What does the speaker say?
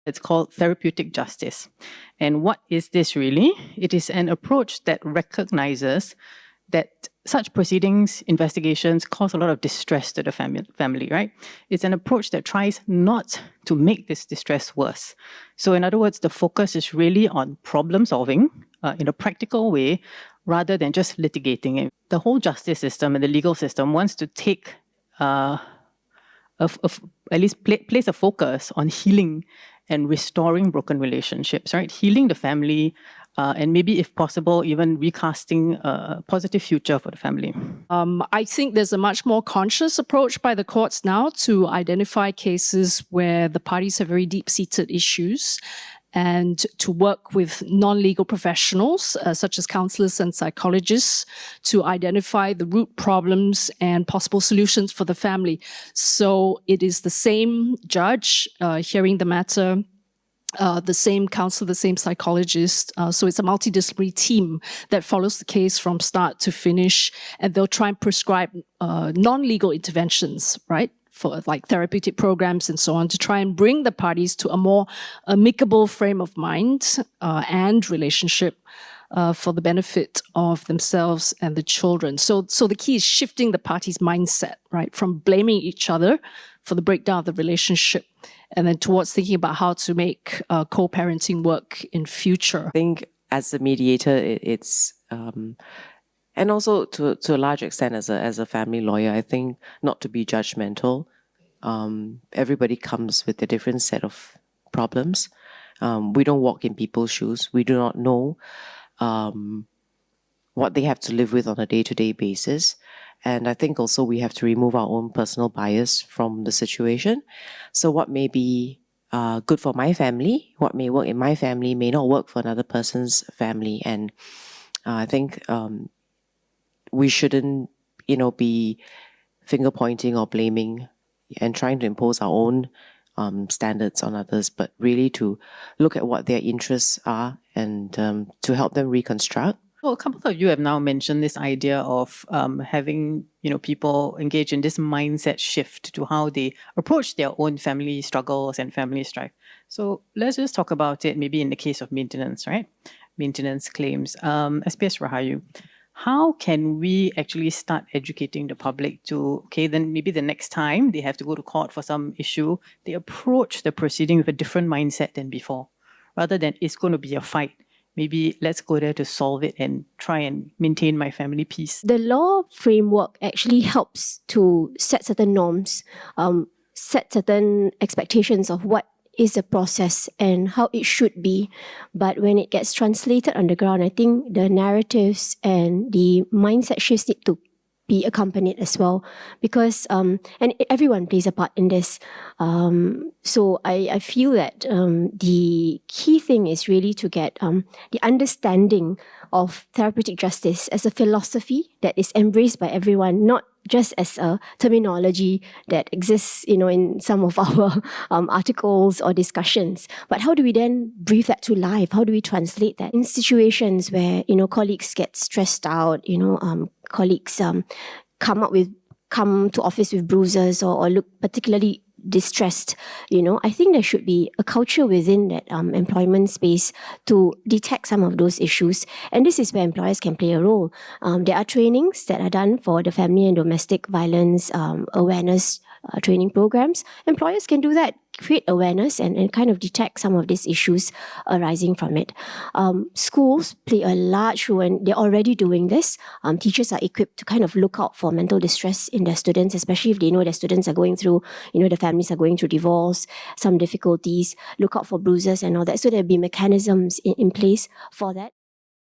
It's called therapeutic justice. And what is this really? It is an approach that recognizes that such proceedings, investigations cause a lot of distress to the family, right? It's an approach that tries not to make this distress worse. So in other words, the focus is really on problem solving in a practical way rather than just litigating it. The whole justice system and the legal system wants to take at least place a focus on healing and restoring broken relationships, right? Healing the family, and maybe, if possible, even recasting a positive future for the family. I think there's a much more conscious approach by the courts now to identify cases where the parties have very deep-seated issues and to work with non-legal professionals, such as counselors and psychologists, to identify the root problems and possible solutions for the family. So it is the same judge hearing the matter, the same counselor, the same psychologist. So it's a multidisciplinary team that follows the case from start to finish, and they'll try and prescribe non-legal interventions, right? For like therapeutic programs and so on, to try and bring the parties to a more amicable frame of mind and relationship for the benefit of themselves and the children. So the key is shifting the parties' mindset, right? From blaming each other for the breakdown of the relationship and then towards thinking about how to make co-parenting work in future. I think as a mediator, it's and also to a large extent as a family lawyer, I think not to be judgmental. Everybody comes with a different set of problems. We don't walk in people's shoes. We do not know what they have to live with on a day-to-day basis. And I think also we have to remove our own personal bias from the situation. So what may be good for my family, what may work in my family may not work for another person's family. And I think we shouldn't, be finger pointing or blaming and trying to impose our own standards on others, but really to look at what their interests are and to help them reconstruct. Well, a couple of you have now mentioned this idea of having people engage in this mindset shift to how they approach their own family struggles and family strife. So let's just talk about it maybe in the case of maintenance, right? Maintenance claims. SPS Rahayu, how can we actually start educating the public to, okay, then maybe the next time they have to go to court for some issue, they approach the proceeding with a different mindset than before, rather than it's going to be a fight. Maybe let's go there to solve it and try and maintain my family peace. The law framework actually helps to set certain norms, set certain expectations of what is the process and how it should be. But when it gets translated on the ground, I think the narratives and the mindset shifts need to be accompanied as well, because and everyone plays a part in this. So I feel that the key thing is really to get the understanding of therapeutic justice as a philosophy that is embraced by everyone, not just as a terminology that exists, in some of our articles or discussions. But how do we then breathe that to life? How do we translate that in situations where, colleagues get stressed out, colleagues come to office with bruises or look particularly distressed, I think there should be a culture within that employment space to detect some of those issues. And this is where employers can play a role. There are trainings that are done for the family and domestic violence awareness training programs. Employers can do that, create awareness and kind of detect some of these issues arising from it. Schools play a large role, and they're already doing this. Teachers are equipped to kind of look out for mental distress in their students, especially if they know their students are going through, the families are going through divorce, some difficulties, look out for bruises and all that. So there'll be mechanisms in place for that.